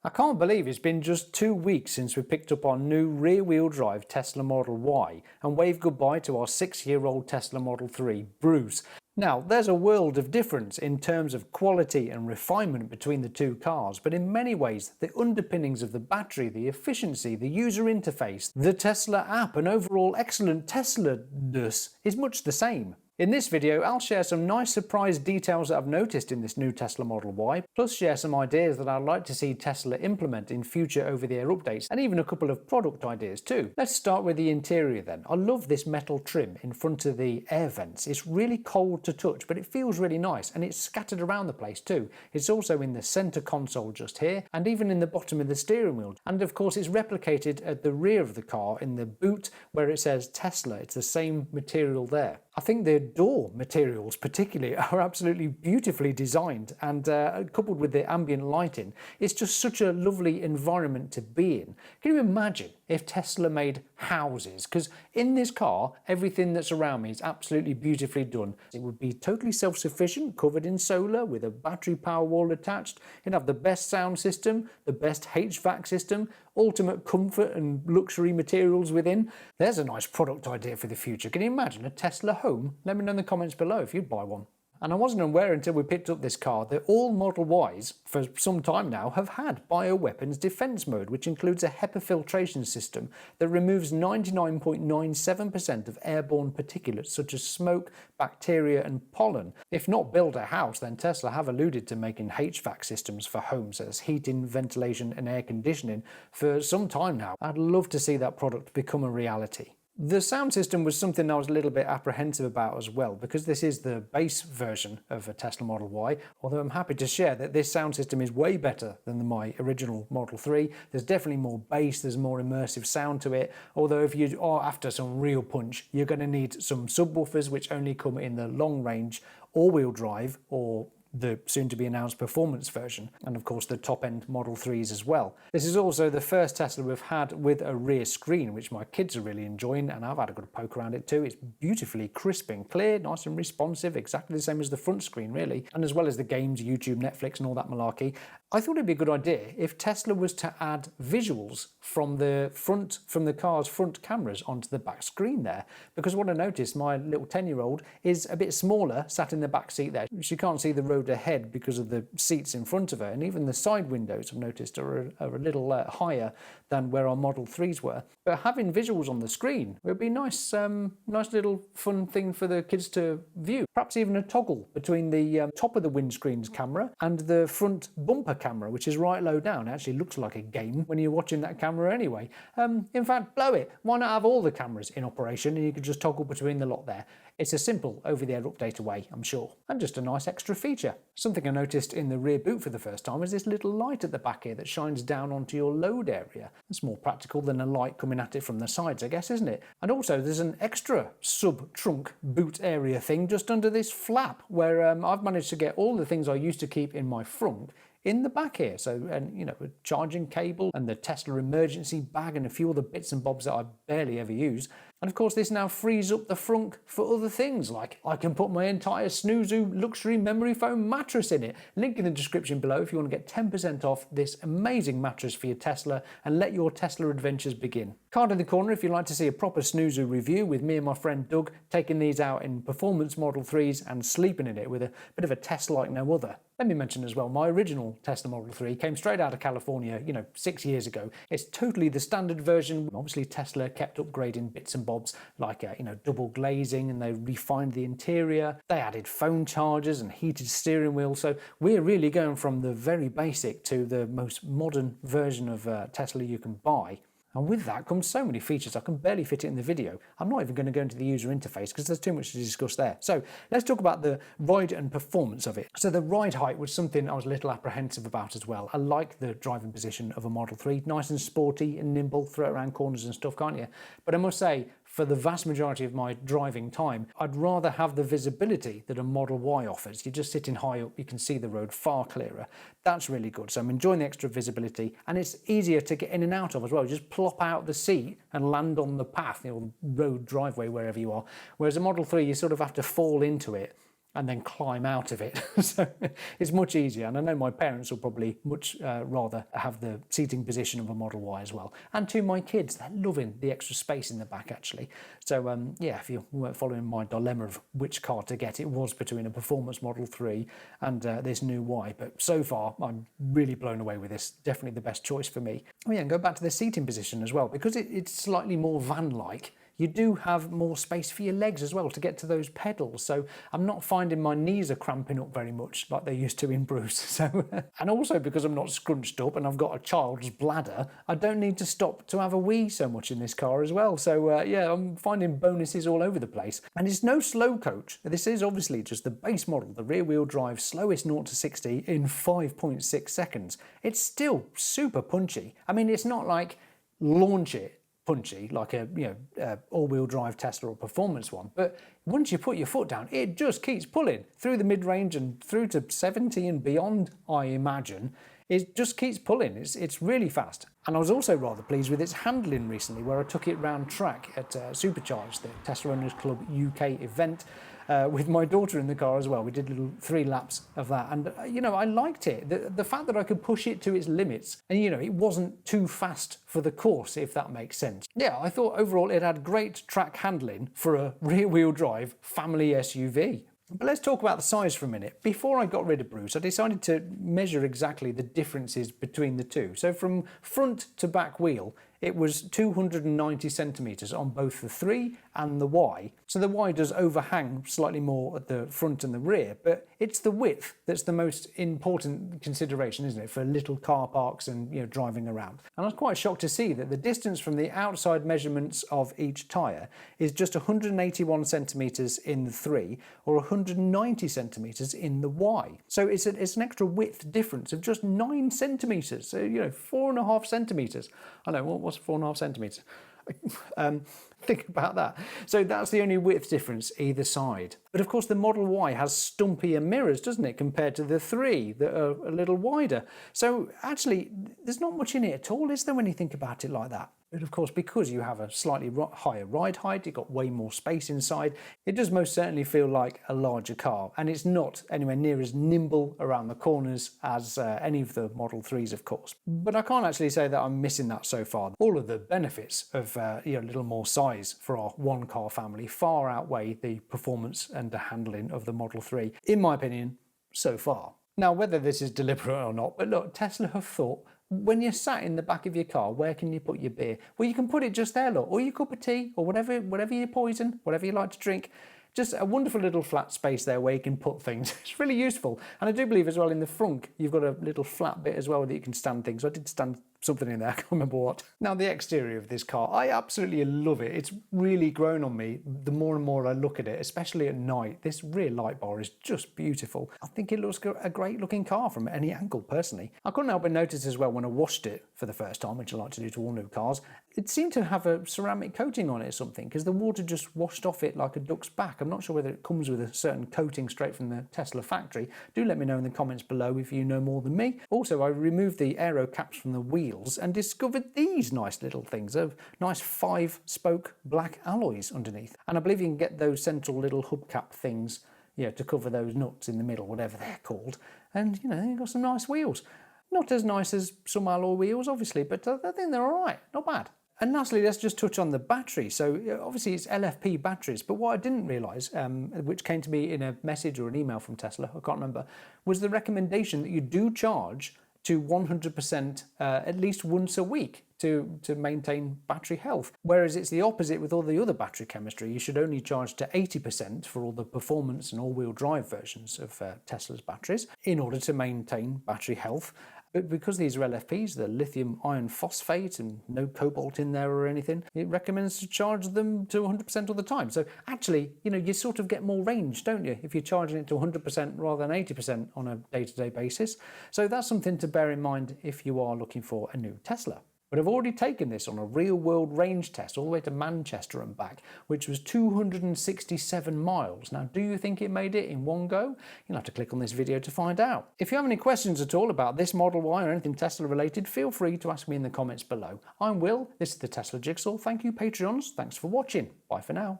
I can't believe it's been just 2 weeks since we picked up our new rear-wheel drive Tesla Model Y and waved goodbye to our 6-year-old Tesla Model 3, Bruce. Now, there's a world of difference in terms of quality and refinement between the two cars, but in many ways, the underpinnings of the battery, the efficiency, the user interface, the Tesla app, and overall excellent Tesla-ness is much the same. In this video, I'll share some nice surprise details that I've noticed in this new Tesla Model Y, plus share some ideas that I'd like to see Tesla implement in future over-the-air updates, and even a couple of product ideas too. Let's start with the interior then. I love this metal trim in front of the air vents. It's really cold to touch, but it feels really nice, and it's scattered around the place too. It's also in the center console just here, and even in the bottom of the steering wheel. And of course, it's replicated at the rear of the car in the boot where it says Tesla. It's the same material there. I think the door materials particularly are absolutely beautifully designed, and coupled with the ambient lighting, it's just such a lovely environment to be in. Can you imagine if Tesla made houses? Because in this car, everything that's around me is absolutely beautifully done. It would be totally self-sufficient, covered in solar, with a battery power wall attached. It'd have the best sound system, the best HVAC system, ultimate comfort and luxury materials within. There's a nice product idea for the future. Can you imagine a Tesla home? Let me know in the comments below if you'd buy one. And I wasn't aware until we picked up this car that all Model Ys, for some time now, have had bioweapons defense mode, which includes a HEPA filtration system that removes 99.97% of airborne particulates such as smoke, bacteria and pollen. If not build a house, then Tesla have alluded to making HVAC systems for homes, as heating, ventilation and air conditioning, for some time now. I'd love to see that product become a reality. The sound system was something I was a little bit apprehensive about as well, because this is the base version of a Tesla Model Y, although I'm happy to share that this sound system is way better than my original Model 3. There's definitely more bass, there's more immersive sound to it, although if you are after some real punch, you're going to need some subwoofers which only come in the long range all-wheel drive or the soon-to-be-announced performance version, and of course the top-end Model 3s as well. This is also the first Tesla we've had with a rear screen, which my kids are really enjoying, and I've had a good poke around it too. It's beautifully crisp and clear, nice and responsive, exactly the same as the front screen really, and as well as the games, YouTube, Netflix and all that malarkey. I thought it'd be a good idea if Tesla was to add visuals from the car's front cameras onto the back screen there, because what I noticed, my little 10-year-old is a bit smaller sat in the back seat there. She can't see the road ahead because of the seats in front of her, and even the side windows I've noticed are a little higher than where our Model 3s were. But having visuals on the screen would be nice, nice little fun thing for the kids to view. Perhaps even a toggle between the top of the windscreen's camera and the front bumper camera, which is right low down. It actually looks like a game when you're watching that camera anyway. In fact, blow it. Why not have all the cameras in operation and you could just toggle between the lot there? It's a simple over-the-air update away, I'm sure. And just a nice extra feature. Something I noticed in the rear boot for the first time is this little light at the back here that shines down onto your load area. It's more practical than a light coming at it from the sides, I guess, isn't it? And also there's an extra sub-trunk boot area thing just under this flap where I've managed to get all the things I used to keep in my front in the back here. So, and you know, a charging cable and the Tesla emergency bag and a few other bits and bobs that I barely ever use. And of course this now frees up the front for other things, like I can put my entire Snoozu luxury memory foam mattress in it. Link in the description below if you want to get 10% off this amazing mattress for your Tesla and let your Tesla adventures begin. Card in the corner if you'd like to see a proper Snoozu review with me and my friend Doug taking these out in performance Model 3s and sleeping in it with a bit of a test like no other. Let me mention as well, my original Tesla Model 3 came straight out of California, 6 years ago. It's totally the standard version. Obviously Tesla kept upgrading bits and bobs like double glazing, and they refined the interior. They added phone chargers and heated steering wheel. So we're really going from the very basic to the most modern version of Tesla you can buy. And with that comes so many features, I can barely fit it in the video. I'm not even going to go into the user interface because there's too much to discuss there. So let's talk about the ride and performance of it. So the ride height was something I was a little apprehensive about as well. I like the driving position of a Model 3, nice and sporty and nimble, throw it around corners and stuff, can't you? But I must say, for the vast majority of my driving time, I'd rather have the visibility that a Model Y offers. You're just sitting high up, you can see the road far clearer. That's really good. So I'm enjoying the extra visibility, and it's easier to get in and out of as well. You just plop out the seat and land on the path, road, driveway, wherever you are. Whereas a Model 3, you sort of have to fall into it. and then climb out of it. So it's much easier. And I know my parents will probably much rather have the seating position of a Model Y as well. And to my kids, they're loving the extra space in the back actually. So yeah, if you weren't following my dilemma of which car to get, it was between a performance Model 3 and this new Y. But so far, I'm really blown away with this. Definitely the best choice for me. Oh yeah, and go back to the seating position as well, because it's slightly more van-like. You do have more space for your legs as well to get to those pedals. So I'm not finding my knees are cramping up very much like they used to in Bruce. So, and also because I'm not scrunched up and I've got a child's bladder, I don't need to stop to have a wee so much in this car as well. So yeah, I'm finding bonuses all over the place. And it's no slow coach. This is obviously just the base model, the rear wheel drive slowest 0 to 60 in 5.6 seconds. It's still super punchy. I mean, it's not like launch it punchy like a all-wheel drive Tesla or performance one, but once you put your foot down, it just keeps pulling through the mid-range and through to 70 and beyond. I imagine it just keeps pulling. It's really fast. And I was also rather pleased with its handling recently, where I took it round track at Supercharge, the Tesla Owners Club UK event, with my daughter in the car as well. We did little 3 laps of that, and I liked it. The fact that I could push it to its limits, and it wasn't too fast for the course, if that makes sense. Yeah, I thought overall it had great track handling for a rear-wheel drive family SUV. But let's talk about the size for a minute. Before I got rid of Bruce, I decided to measure exactly the differences between the two. So from front to back wheel, it was 290 centimetres on both the 3 and the Y. So the Y does overhang slightly more at the front and the rear, but it's the width that's the most important consideration, isn't it, for little car parks and driving around. And I was quite shocked to see that the distance from the outside measurements of each tyre is just 181 centimetres in the 3 or 190 centimetres in the Y. So it's an extra width difference of just 9 centimetres, so 4.5 centimetres. I know, what's 4.5 centimetres? Think about that. So that's the only width difference either side. But of course the Model Y has stumpier mirrors, doesn't it, compared to the 3 that are a little wider. So actually there's not much in it at all, is there, when you think about it like that? But of course, because you have a slightly higher ride height, you've got way more space inside, it does most certainly feel like a larger car, and it's not anywhere near as nimble around the corners as any of the Model 3s, of course. But I can't actually say that I'm missing that so far. All of the benefits of a little more size for our one-car family far outweigh the performance and the handling of the Model 3, in my opinion, so far. Now, whether this is deliberate or not, but look, Tesla have thought, when you're sat in the back of your car, where can you put your beer? Well, you can put it just there, look, or your cup of tea, or whatever your poison, whatever you like to drink. Just a wonderful little flat space there where you can put things. It's really useful. And I do believe as well in the front, you've got a little flat bit as well that you can stand things. So I did stand something in there, I can't remember what. Now, the exterior of this car, I absolutely love it. It's really grown on me the more and more I look at it, especially at night. This rear light bar is just beautiful. I think it looks a great looking car from any angle, personally. I couldn't help but notice as well when I washed it for the first time, which I like to do to all new cars, it seemed to have a ceramic coating on it or something, because the water just washed off it like a duck's back. I'm not sure whether it comes with a certain coating straight from the Tesla factory. Do let me know in the comments below if you know more than me. Also, I removed the aero caps from the wheels and discovered these nice little things of nice 5-spoke black alloys underneath. And I believe you can get those central little hubcap things, to cover those nuts in the middle, whatever they're called. And, you've got some nice wheels. Not as nice as some alloy wheels, obviously, but I think they're all right, not bad. And lastly, let's just touch on the battery. So obviously it's LFP batteries, but what I didn't realise, which came to me in a message or an email from Tesla, I can't remember, was the recommendation that you do charge to 100% at least once a week to maintain battery health. Whereas it's the opposite with all the other battery chemistry. You should only charge to 80% for all the performance and all-wheel drive versions of Tesla's batteries in order to maintain battery health. But because these are LFPs, the lithium iron phosphate, and no cobalt in there or anything, it recommends to charge them to 100% all the time. So actually, you sort of get more range, don't you, if you're charging it to 100% rather than 80% on a day-to-day basis. So that's something to bear in mind if you are looking for a new Tesla. But I've already taken this on a real-world range test all the way to Manchester and back, which was 267 miles. Now, do you think it made it in one go? You'll have to click on this video to find out. If you have any questions at all about this Model Y or anything Tesla related, feel free to ask me in the comments below. I'm Will, this is the Tesla Jigsaw. Thank you, Patreons. Thanks for watching. Bye for now.